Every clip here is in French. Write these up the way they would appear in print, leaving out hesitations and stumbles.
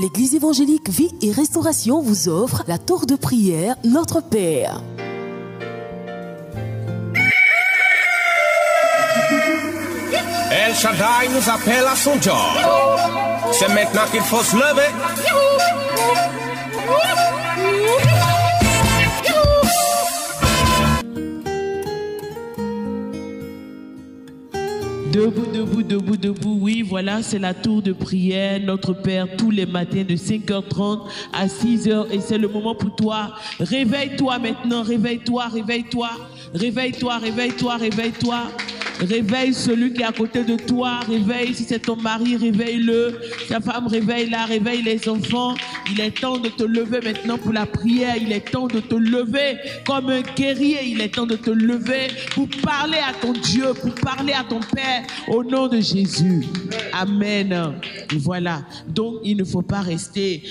L'église évangélique Vie et Restauration vous offre la tour de prière Notre Père. El Shaddai nous appelle à son job. C'est maintenant qu'il faut se lever. Debout, debout, debout, debout. Oui, voilà, c'est la tour de prière, Notre Père, tous les matins de 5h30 à 6h. Et c'est le moment pour toi. Réveille-toi maintenant, réveille-toi, réveille-toi. Réveille-toi, réveille-toi, réveille-toi. Réveille celui qui est à côté de toi. Réveille, si c'est ton mari, réveille-le. Ta femme, réveille-la, réveille les enfants. Il est temps de te lever maintenant pour la prière. Il est temps de te lever comme un guerrier. Il est temps de te lever pour parler à ton Dieu, pour parler à ton Père au nom de Jésus. Amen. Voilà. Donc, il ne faut pas rester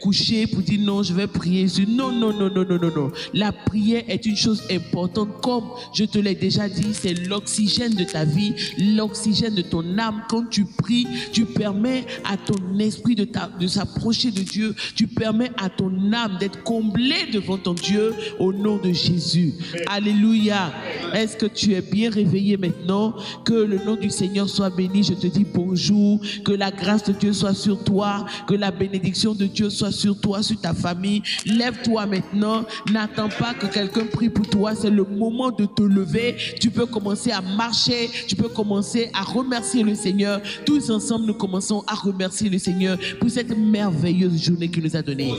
couché pour dire non, je vais prier. Non, non, non, non, non, non, non. La prière est une chose importante. Comme je te l'ai déjà dit, c'est l'oxygène de ta vie, l'oxygène de ton âme. Quand tu pries, tu permets à ton esprit de s'approcher de Dieu. Tu permets à ton âme d'être comblée devant ton Dieu au nom de Jésus. Alléluia. Est-ce que tu es bien réveillé maintenant? Que le nom du Seigneur soit béni. Je te dis bonjour. Que la grâce de Dieu soit sur toi. Que la bénédiction de Dieu soit sur toi, sur ta famille. Lève-toi maintenant. N'attends pas que quelqu'un prie pour toi. C'est le moment de te lever. Tu peux commencer à marcher. Tu peux commencer à remercier le Seigneur. Tous ensemble, nous commençons à remercier le Seigneur pour cette merveilleuse journée qu'il nous a donnée.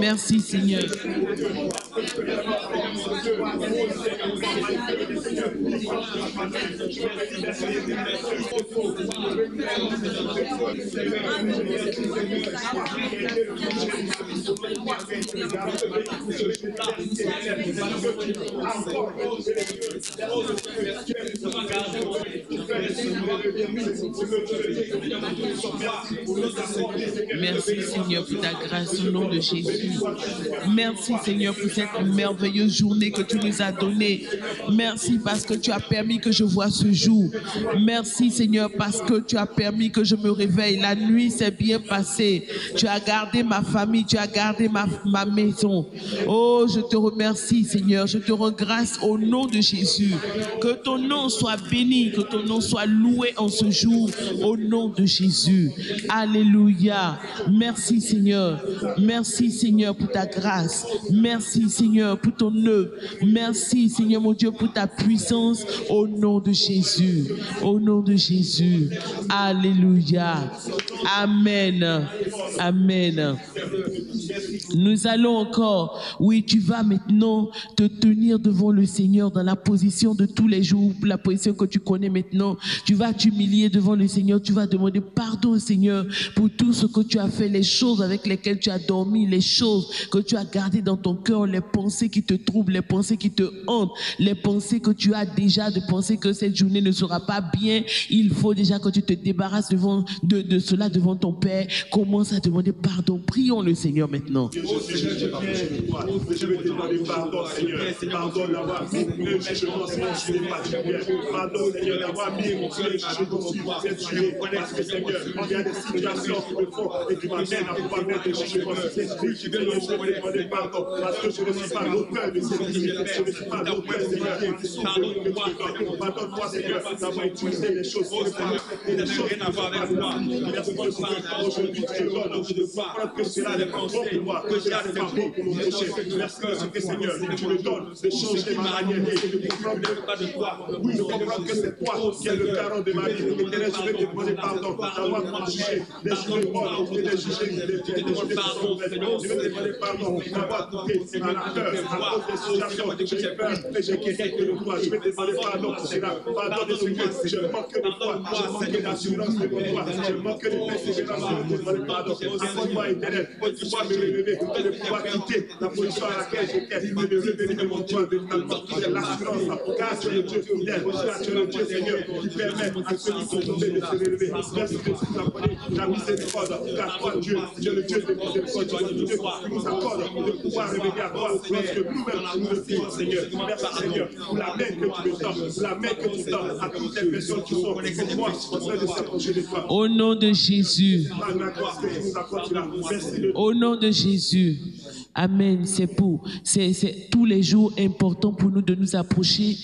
Merci Seigneur. Merci Seigneur pour ta grâce au nom de Jésus. Merci Seigneur pour cette merveilleuse journée que tu nous as donnée. Merci parce que tu as permis que je voie ce jour. Merci Seigneur parce que tu as permis que je me réveille. La nuit s'est bien passée. Tu as gardé ma famille, tu as gardé ma maison. Oh, je te remercie Seigneur. Je te rends grâce au nom de Jésus. Que ton nom soit béni, que ton nom soit loué en ce jour au nom de Jésus. Alléluia. Merci Seigneur. Merci Seigneur pour ta grâce. Merci Seigneur pour ton œuvre. Merci Seigneur mon Dieu pour ta puissance au nom de Jésus. Au nom de Jésus. Alléluia. Amen. Amen. Nous allons encore. Oui, tu vas maintenant te tenir devant le Seigneur dans la position de tous les jours, la position que tu connais maintenant. Tu vas t'humilier devant le Seigneur. Tu vas demander pardon au Seigneur pour tout ce que tu as fait, les choses avec lesquelles tu as dormi, les choses que tu as gardées dans ton cœur, les pensées qui te troublent, les pensées qui te hantent, les pensées que tu as déjà de penser que cette journée ne sera pas bien. Il faut déjà que tu te débarrasses de cela devant ton Père. Commence à demander pardon. Prions le Seigneur maintenant. Je vais te demander pardon, Seigneur. Pardon d'avoir mis le jugement sur les particuliers. Pardon, Seigneur, d'avoir mis le jugement sur cette journée. Parce que, Seigneur, il y a des situations qui me font et qui m'amènent à pouvoir mettre le jugement sur cette journée. Je vais te demander pardon parce que je ne suis pas l'auteur de cette vie. Je ne suis pas l'auteur de cette vie. Pardonne-moi, Seigneur, d'avoir utilisé les choses pour et des choses qui n'ont rien à voir avec moi. Merci pour ce que aujourd'hui tu me donnes. Je comprends que cela n'est pas bon pour moi. Que cela n'est pas bon pour mon péché. Merci parce que Seigneur, tu me donnes de changer ma manière de comprendre de toi. Oui, je comprends que c'est toi qui es le garant de ma vie. Éternel, je vais te demander pardon d'avoir jugé des jugements et des jugés. Je vais te demander pardon. Je vais te demander pardon d'avoir coupé ma peur à cause des situations que j'ai peur et j'ai quitté de toi. Je vais te demander pardon pour cela. Pardon de ce que je manque de foi, je manque d'assurance de toi. Je manque de persévérance. Je vais te demander pardon. Accorde-moi, Éternel, tu vas me lever relever, de pouvoir quitter la position à laquelle j'étais, et de revenir, mon Dieu, véritablement, j'ai l'assurance, car tu es le Dieu fidèle, car tu es le Dieu, Seigneur, qui permet à ceux qui sont tombés de se relever. Merci de nous accorder la miséricorde, car toi, Dieu, tu es le Dieu de miséricorde, tu es le Dieu qui nous accorde de pouvoir revenir à toi, lorsque nous-mêmes nous le faisons, Seigneur. Merci, Seigneur, pour la main que tu me tends, pour la main que tu tends à toutes les personnes qui sont pour moi en train de s'approcher de toi. Au nom de Jésus. Au nom de Jésus. Amen. C'est tous les jours important pour nous de nous approcher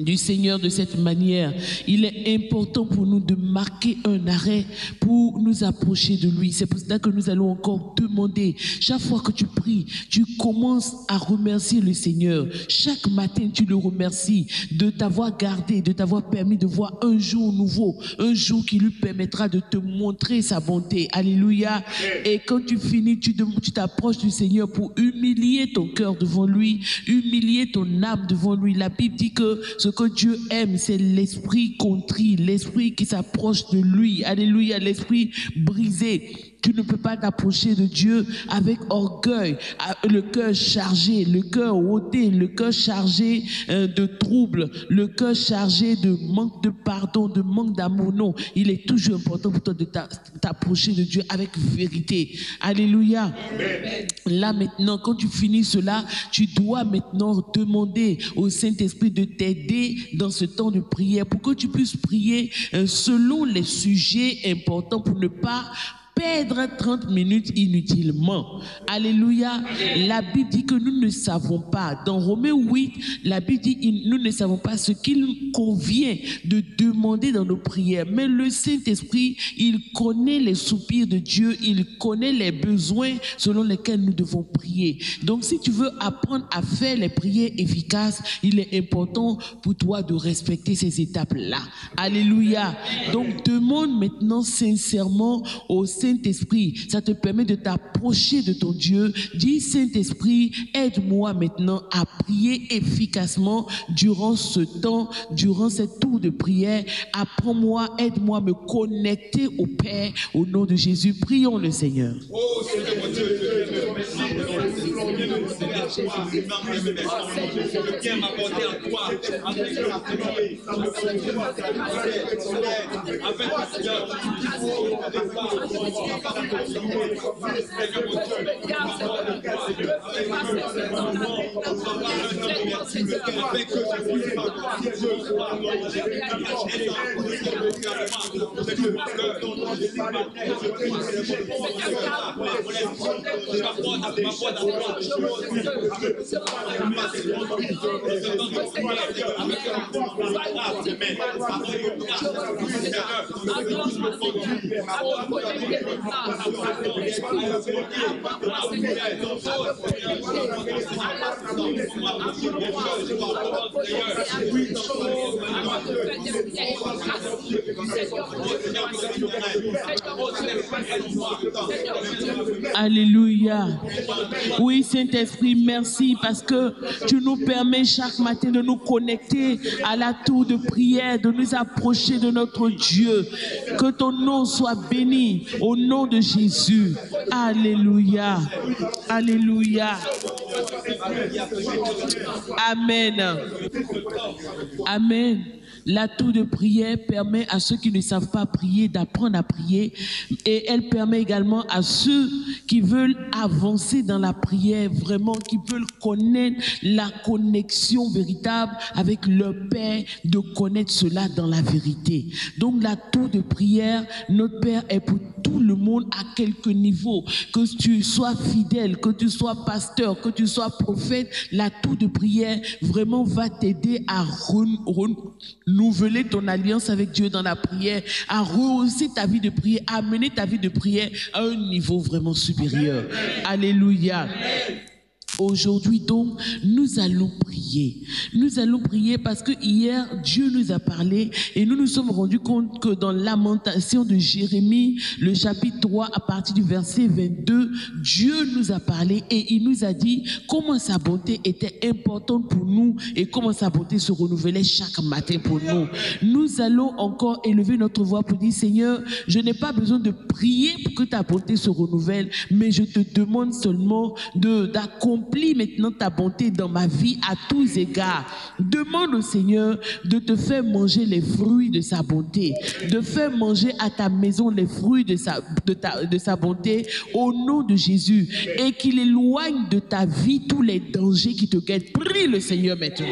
du Seigneur de cette manière. Il est important pour nous de marquer un arrêt pour nous approcher de lui. C'est pour cela que nous allons encore demander. Chaque fois que tu pries, tu commences à remercier le Seigneur. Chaque matin, tu le remercies de t'avoir gardé, de t'avoir permis de voir un jour nouveau, un jour qui lui permettra de te montrer sa bonté. Alléluia. Et quand tu finis, tu t'approches du Seigneur pour humilier ton cœur devant lui, humilier ton âme devant lui. La Bible dit que ce que Dieu aime, c'est l'esprit contrit, l'esprit qui s'approche de lui. Alléluia, l'esprit brisé. Tu ne peux pas t'approcher de Dieu avec orgueil, le cœur chargé, le cœur ôté, le cœur chargé de troubles, le cœur chargé de manque de pardon, de manque d'amour. Non, il est toujours important pour toi de t'approcher de Dieu avec vérité. Alléluia. Là maintenant, quand tu finis cela, tu dois maintenant demander au Saint-Esprit de t'aider dans ce temps de prière pour que tu puisses prier selon les sujets importants pour ne pas perdre 30 minutes inutilement. Alléluia. La Bible dit que nous ne savons pas. Dans Romains 8, la Bible dit nous ne savons pas ce qu'il convient de demander dans nos prières. Mais le Saint-Esprit, il connaît les soupirs de Dieu, il connaît les besoins selon lesquels nous devons prier. Donc si tu veux apprendre à faire les prières efficaces, il est important pour toi de respecter ces étapes-là. Alléluia. Donc demande maintenant sincèrement au Saint-Esprit, ça te permet de t'approcher de ton Dieu. Dis Saint-Esprit, aide-moi maintenant à prier efficacement durant ce temps, durant cette tour de prière. Apprends-moi, aide-moi à me connecter au Père au nom de Jésus. Prions le Seigneur. Oh Seigneur mon Dieu, Alléluia. Oui, Saint-Esprit, merci parce que tu nous permets chaque matin de nous connecter à la tour de prière, de nous approcher de notre Dieu. Que ton nom soit béni au nom de Jésus. Alléluia. Alléluia. Amen. Amen. La tour de prière permet à ceux qui ne savent pas prier d'apprendre à prier, et elle permet également à ceux qui veulent avancer dans la prière, vraiment qui veulent connaître la connexion véritable avec leur Père, de connaître cela dans la vérité. Donc la tour de prière, notre Père est pour tout le monde à quelque niveau, que tu sois fidèle, que tu sois pasteur, que tu sois prophète, la tour de prière vraiment va t'aider à renouveler ton alliance avec Dieu dans la prière, à rehausser ta vie de prière, à amener ta vie de prière à un niveau vraiment supérieur. Alléluia. Aujourd'hui donc, nous allons prier. Nous allons prier parce que hier, Dieu nous a parlé et nous nous sommes rendus compte que dans Lamentation de Jérémie, le chapitre 3, à partir du verset 22, Dieu nous a parlé et il nous a dit comment sa bonté était importante pour nous et comment sa bonté se renouvelait chaque matin pour nous. Nous allons encore élever notre voix pour dire, Seigneur, je n'ai pas besoin de prier pour que ta bonté se renouvelle, mais je te demande seulement d'accomplir maintenant ta bonté dans ma vie à tous égards. Demande au Seigneur de te faire manger les fruits de sa bonté, de faire manger à ta maison les fruits de sa bonté au nom de Jésus, et qu'il éloigne de ta vie tous les dangers qui te guettent. Prie le Seigneur maintenant.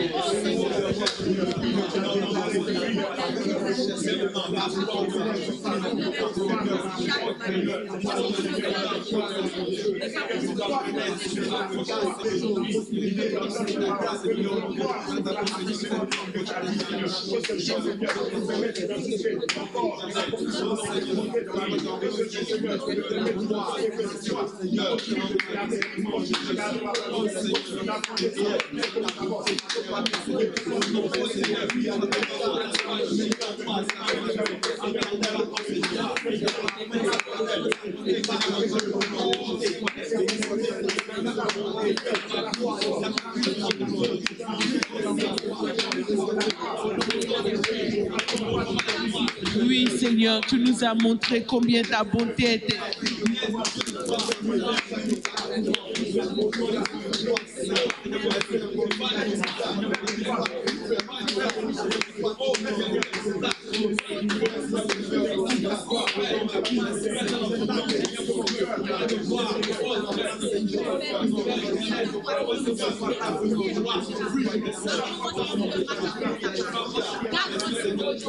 Oui, Seigneur, tu nous as montré combien ta bonté était.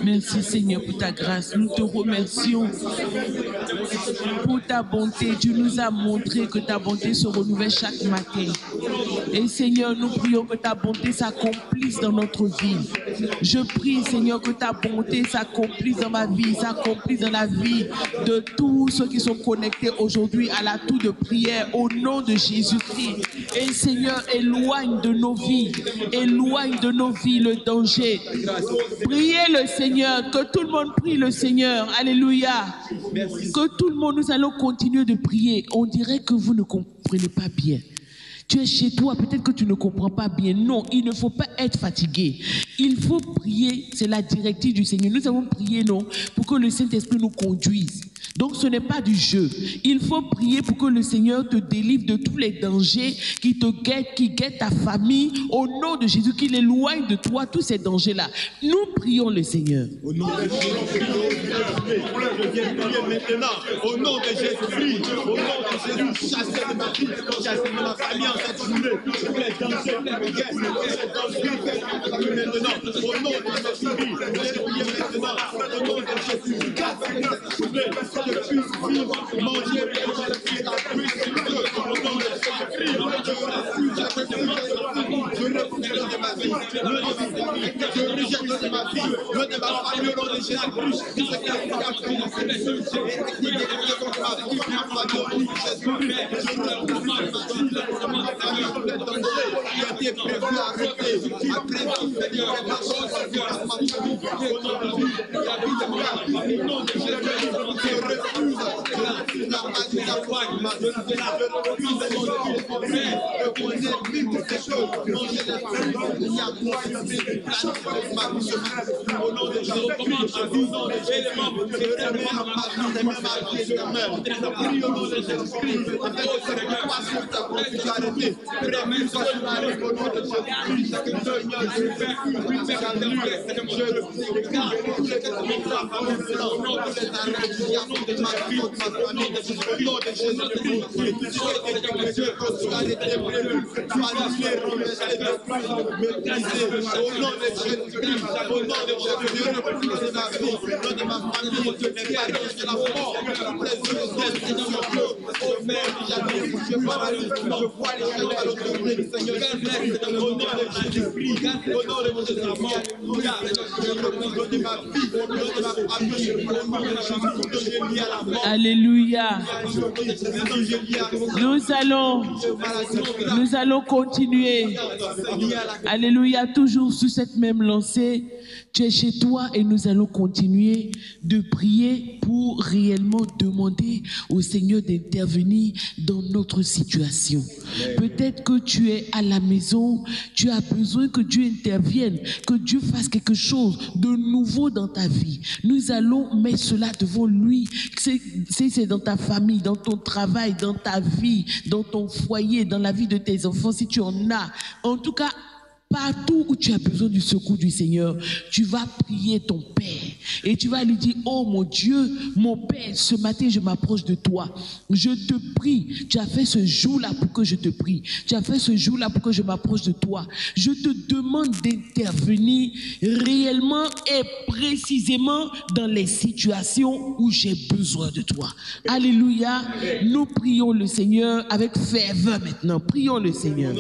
Merci Seigneur pour ta grâce. Nous te remercions pour ta bonté. Tu nous as montré que ta bonté se renouvelle chaque matin. Et Seigneur, nous prions que ta bonté s'accomplisse dans notre vie. Je prie Seigneur que ta bonté s'accomplisse dans ma vie, s'accomplisse dans la vie de tous ceux qui sont connectés aujourd'hui à la tour de prière au nom de Jésus-Christ. Et Seigneur, éloigne de nos vies le danger. Priez le Seigneur, que tout le monde prie le Seigneur. Alléluia. Que tout le monde, nous allons continuer de prier. On dirait que vous ne comprenez pas bien. Tu es chez toi, peut-être que tu ne comprends pas bien. Non, il ne faut pas être fatigué. Il faut prier, c'est la directive du Seigneur. Nous avons prié, non, pour que le Saint-Esprit nous conduise. Donc ce n'est pas du jeu. Il faut prier pour que le Seigneur te délivre de tous les dangers qui te guettent, qui guettent ta famille. Au nom de Jésus, qu'il éloigne de toi tous ces dangers-là. Nous prions le Seigneur. Au nom de Jésus, je viens prier maintenant. Au nom de Jésus-Christ, au nom de Jésus, chassez de ma vie, chassez de ma famille en cette journée. Tous les dangers, les guettes, les dangers maintenant. Au nom de Jésus-Christ, je viens prier maintenant. Au nom de Jésus, cette journée. Je puisse vivre, manger, boire, la puissance de Dieu. Au nom de Jésus-Christ, je refuse de ma vie, je rejette de ma vie, de ma famille, au nom de Jésus-Christ. Ce qui a été appris, Alléluia. Nous allons continuer. Alléluia, toujours sur cette même lancée. Tu es chez toi et nous allons continuer de prier pour réellement demander au Seigneur d'intervenir dans notre situation. Peut-être que tu es à la maison, tu as besoin que Dieu intervienne, que Dieu fasse quelque chose de nouveau dans ta vie. Nous allons mettre cela devant lui. C'est dans ta famille, dans ton travail, dans ta vie, dans ton foyer, dans la vie de tes enfants, si tu en as. En tout cas, partout où tu as besoin du secours du Seigneur, tu vas prier ton Père et tu vas lui dire: oh mon Dieu, mon Père, ce matin je m'approche de toi, je te prie, tu as fait ce jour-là pour que je te prie, tu as fait ce jour-là pour que je m'approche de toi, je te demande d'intervenir réellement et précisément dans les situations où j'ai besoin de toi. Alléluia, nous prions le Seigneur avec ferveur maintenant, prions le Seigneur.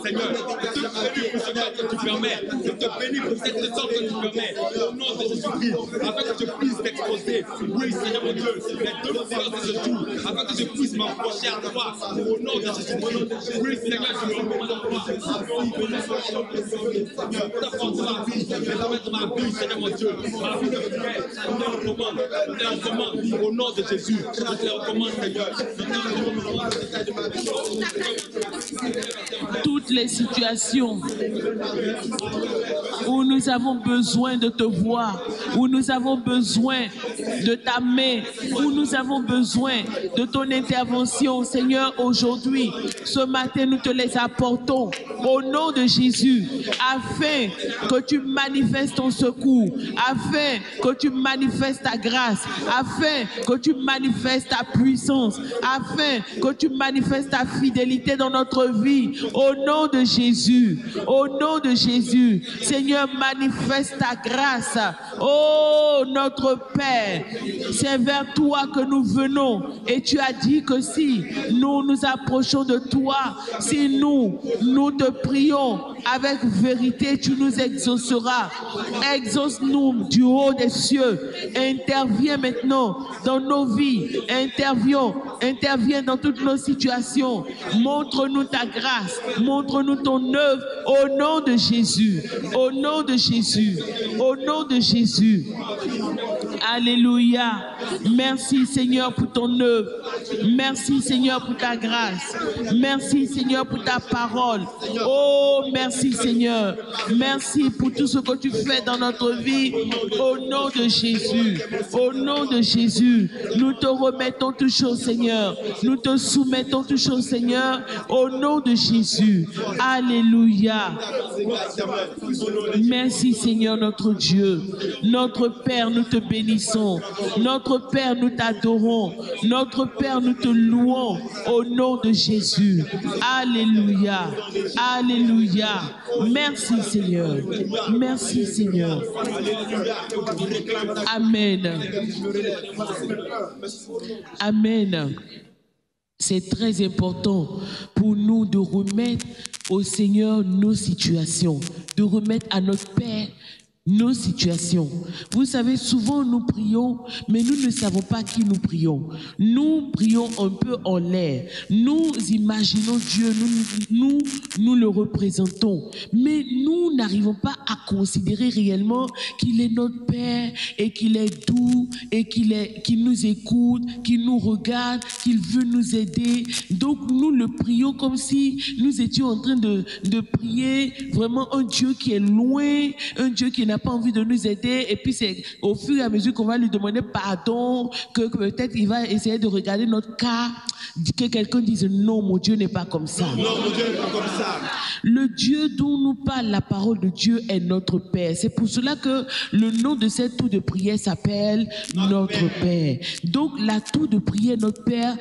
Seigneur, que tu permets, je te bénis pour cette leçon que tu permets, au nom de Jésus-Christ, afin que je puisse t'exposer, oui Seigneur mon Dieu, les deux fleurs de ce jour, afin que je puisse m'approcher à toi, au nom de Jésus-Christ, oui Seigneur, je me recommande à toi, ma vie, Seigneur mon Dieu, ma vie de prière, je te recommande, au nom de Jésus, je te recommande Seigneur, toutes les situations où nous avons besoin de te voir, où nous avons besoin de ta main, où nous avons besoin de ton intervention, Seigneur, aujourd'hui, ce matin, nous te les apportons au nom de Jésus, afin que tu manifestes ton secours, afin que tu manifestes ta grâce, afin que tu manifestes ta puissance, afin que tu manifestes ta fidélité dans notre vie, au nom de Jésus, au nom de Jésus. Seigneur, manifeste ta grâce. Oh, notre Père, c'est vers toi que nous venons. Et tu as dit que si nous nous approchons de toi, si nous te prions avec vérité, tu nous exauceras. Exauce-nous du haut des cieux. Interviens maintenant dans nos vies. Interviens dans toutes nos situations. Montre-nous ta grâce. Montre-nous ton œuvre au nom de Jésus. Au nom de Jésus. Au nom de Jésus. Alléluia. Merci Seigneur pour ton œuvre. Merci Seigneur pour ta grâce. Merci Seigneur pour ta parole. Oh, merci Seigneur. Merci pour tout ce que tu fais dans notre vie. Au nom de Jésus. Au nom de Jésus. Nous te remettons toutes choses, Seigneur. Nous te soumettons toutes choses, Seigneur. Au nom de Jésus. Alléluia. Merci Seigneur notre Dieu. Notre Père, nous te bénissons. Notre Père, nous t'adorons. Notre Père, nous te louons au nom de Jésus. Alléluia. Alléluia. Merci Seigneur. Merci Seigneur. Amen. Amen. C'est très important pour nous de remettre au Seigneur nos situations, de remettre à notre Père nos situations. Vous savez, souvent nous prions, mais nous ne savons pas qui nous prions. Nous prions un peu en l'air. Nous imaginons Dieu, nous le représentons. Mais nous n'arrivons pas à considérer réellement qu'il est notre Père et qu'il est doux et qu'il nous écoute, qu'il nous regarde, qu'il veut nous aider. Donc nous le prions comme si nous étions en train de prier vraiment un Dieu qui est loin, un Dieu qui n'a pas envie de nous aider, et puis c'est au fur et à mesure qu'on va lui demander pardon, que peut-être il va essayer de regarder notre cas, que quelqu'un dise non, mon Dieu n'est pas comme ça. Non, mon Dieu n'est pas comme ça. Le Dieu dont nous parle la parole de Dieu est notre Père. C'est pour cela que le nom de cette tour de prière s'appelle notre Père. Donc la tour de prière, notre Père,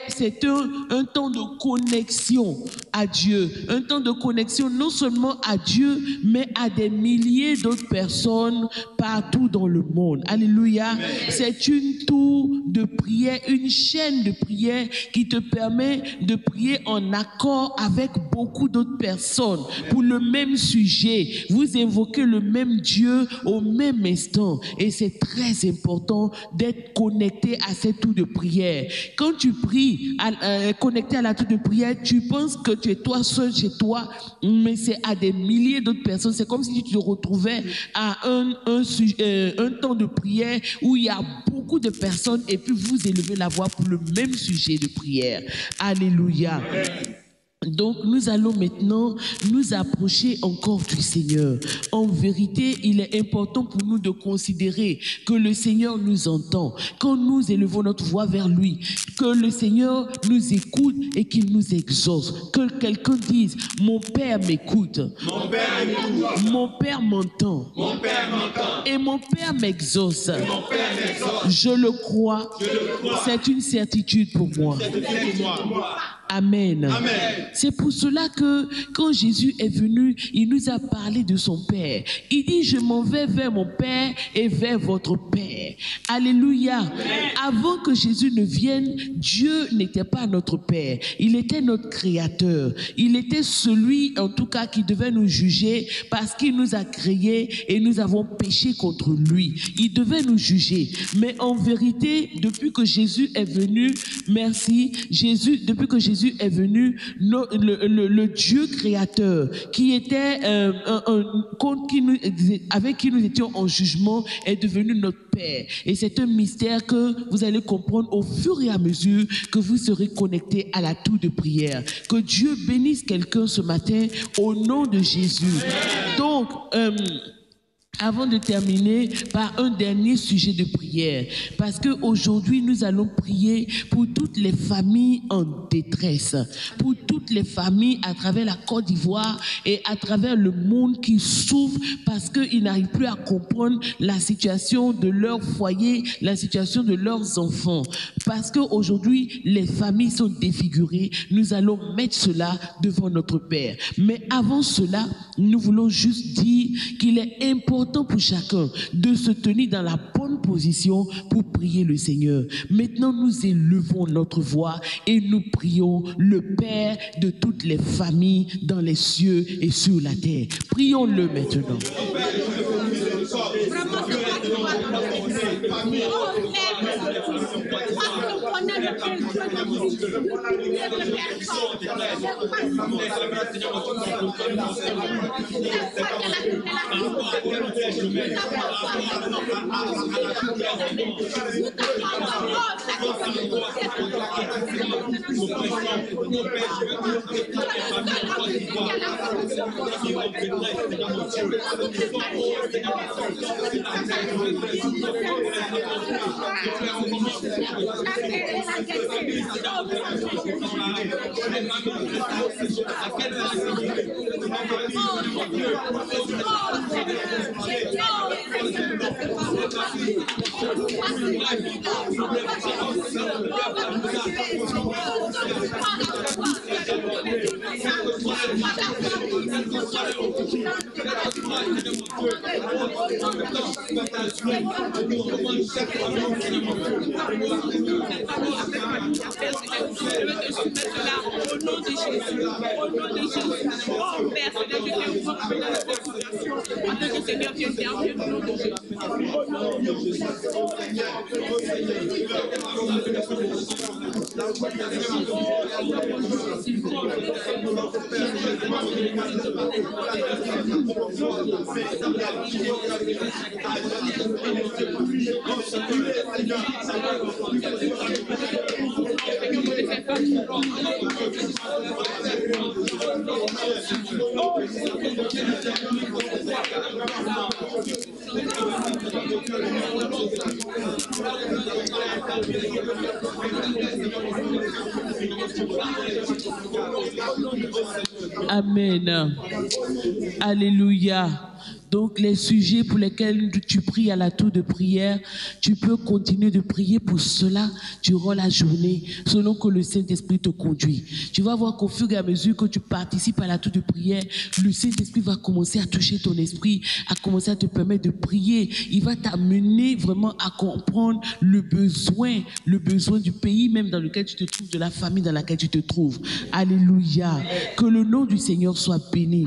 c'est un temps de connexion à Dieu. Un temps de connexion non seulement à Dieu, mais à des milliers d'autres personnes partout dans le monde. Alléluia. C'est une tour de prière, une chaîne de prière qui te permet de prier en accord avec beaucoup d'autres personnes pour le même sujet. Vous invoquez le même Dieu au même instant. Et c'est très important d'être connecté à cette tour de prière. Quand tu pries, connecté à la tour de prière, tu penses que tu es toi seul chez toi, mais c'est à des milliers d'autres personnes. C'est comme si tu te retrouvais à un temps de prière où il y a beaucoup de personnes et puis vous élevez la voix pour le même sujet de prière. Alléluia. Donc, nous allons maintenant nous approcher encore du Seigneur. En vérité, il est important pour nous de considérer que le Seigneur nous entend. Quand nous élevons notre voix vers lui, que le Seigneur nous écoute et qu'il nous exauce. Que quelqu'un dise, mon Père m'écoute. Mon Père m'écoute. Mon Père m'entend. Mon Père m'entend. Et mon Père m'exauce. Mon Père m'exauce. Je le crois. Je le crois. C'est une certitude pour moi. C'est pour moi. Amen. Amen. C'est pour cela que quand Jésus est venu, il nous a parlé de son Père. Il dit, je m'en vais vers mon Père et vers votre Père. Alléluia. Amen. Avant que Jésus ne vienne, Dieu n'était pas notre Père. Il était notre Créateur. Il était celui, en tout cas, qui devait nous juger parce qu'il nous a créés et nous avons péché contre lui. Il devait nous juger. Mais en vérité, depuis que Jésus est venu, depuis que Jésus est venu, le Dieu créateur qui était avec qui nous étions en jugement est devenu notre Père. Et c'est un mystère que vous allez comprendre au fur et à mesure que vous serez connectés à la tour de prière. Que Dieu bénisse quelqu'un ce matin au nom de Jésus. Donc, avant de terminer par un dernier sujet de prière, parce qu'aujourd'hui nous allons prier pour toutes les familles en détresse, pour toutes les familles à travers la Côte d'Ivoire et à travers le monde qui souffrent parce qu'ils n'arrivent plus à comprendre la situation de leur foyer, la situation de leurs enfants. Parce qu'aujourd'hui les familles sont défigurées, nous allons mettre cela devant notre Père. Mais avant cela, nous voulons juste dire qu'il est important pour chacun de se tenir dans la bonne position pour prier le Seigneur. Maintenant, nous élevons notre voix et nous prions le Père de toutes les familles dans les cieux et sur la terre. Prions-le maintenant. Amen. Alléluia. Donc, les sujets pour lesquels tu pries à la tour de prière, tu peux continuer de prier pour cela durant la journée, selon que le Saint-Esprit te conduit. Tu vas voir qu'au fur et à mesure que tu participes à la tour de prière, le Saint-Esprit va commencer à toucher ton esprit, à commencer à te permettre de prier. Il va t'amener vraiment à comprendre le besoin du pays même dans lequel tu te trouves, de la famille dans laquelle tu te trouves. Alléluia. Que le nom du Seigneur soit béni.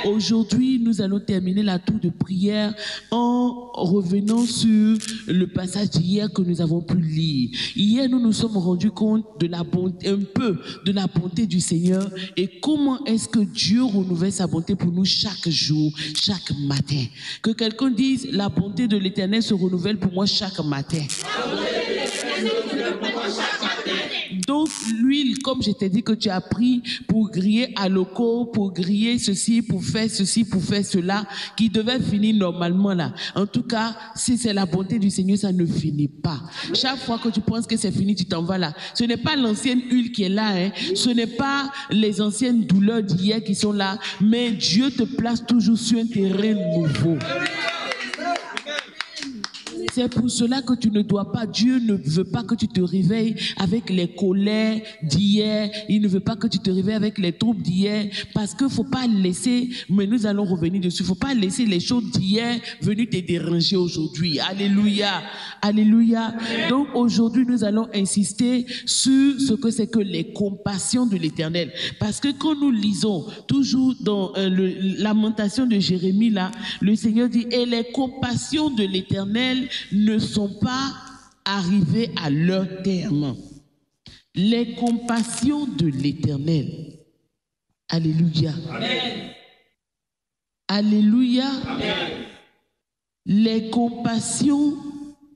Aujourd'hui, nous allons terminer la tour de prière en revenant sur le passage d'hier que nous avons pu lire. Hier, nous nous sommes rendus compte de la bonté, un peu de la bonté du Seigneur et comment est-ce que Dieu renouvelle sa bonté pour nous chaque jour, chaque matin. Que quelqu'un dise, la bonté de l'Éternel se renouvelle pour moi chaque matin. Donc, l'huile, comme je t'ai dit que tu as pris pour griller à loco, pour griller ceci, pour faire cela, qui devait finir normalement là. En tout cas, si c'est la bonté du Seigneur, ça ne finit pas. Chaque fois que tu penses que c'est fini, tu t'en vas là. Ce n'est pas l'ancienne huile qui est là, hein. Ce n'est pas les anciennes douleurs d'hier qui sont là, mais Dieu te place toujours sur un terrain nouveau. C'est pour cela que tu ne dois pas, Dieu ne veut pas que tu te réveilles avec les colères d'hier, il ne veut pas que tu te réveilles avec les troubles d'hier, parce qu'il ne faut pas laisser, mais nous allons revenir dessus, il ne faut pas laisser les choses d'hier venir te déranger aujourd'hui. Alléluia, alléluia. Donc aujourd'hui nous allons insister sur ce que c'est que les compassions de l'Éternel, parce que quand nous lisons toujours dans Lamentation de Jérémie là, le Seigneur dit, et les compassions de l'Éternel ne sont pas arrivés à leur terme. Les compassions de l'Éternel. Alléluia. Amen. Alléluia. Amen. Les compassions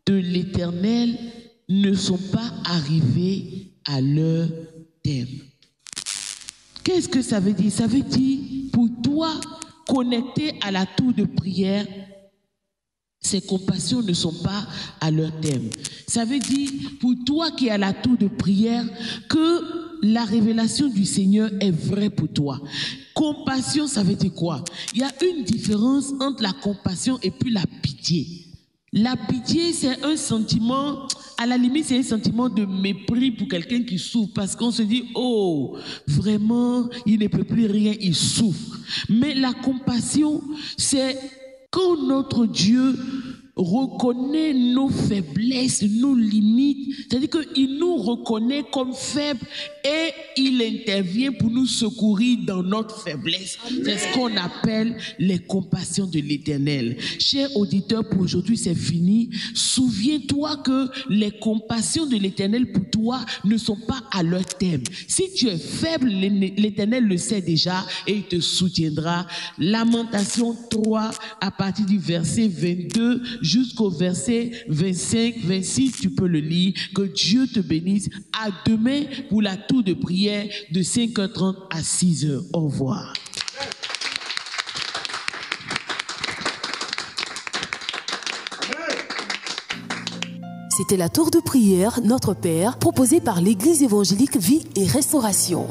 de l'Éternel ne sont pas arrivées à leur terme. Qu'est-ce que ça veut dire? Ça veut dire, pour toi, connecté à la tour de prière, ces compassions ne sont pas à leur terme. Ça veut dire, pour toi qui es à la tour de prière, que la révélation du Seigneur est vraie pour toi. Compassion, ça veut dire quoi? Il y a une différence entre la compassion et puis la pitié. La pitié, c'est un sentiment, à la limite, c'est un sentiment de mépris pour quelqu'un qui souffre, parce qu'on se dit, oh, vraiment, il ne peut plus rien, il souffre. Mais la compassion, c'est quand notre Dieu reconnaît nos faiblesses, nos limites, c'est-à-dire qu'il nous reconnaît comme faibles et il intervient pour nous secourir dans notre faiblesse. C'est ce qu'on appelle les compassions de l'Éternel. Chers auditeurs, pour aujourd'hui c'est fini. Souviens-toi que les compassions de l'Éternel pour toi ne sont pas à leur terme. Si tu es faible, l'Éternel le sait déjà et il te soutiendra. Lamentation 3 à partir du verset 22 jusqu'au verset 25, 26, tu peux le lire. Que Dieu te bénisse. À demain pour la tour de prière de 5h30 à 6h. Au revoir. C'était la tour de prière Notre Père, proposée par l'Église évangélique Vie et Restauration.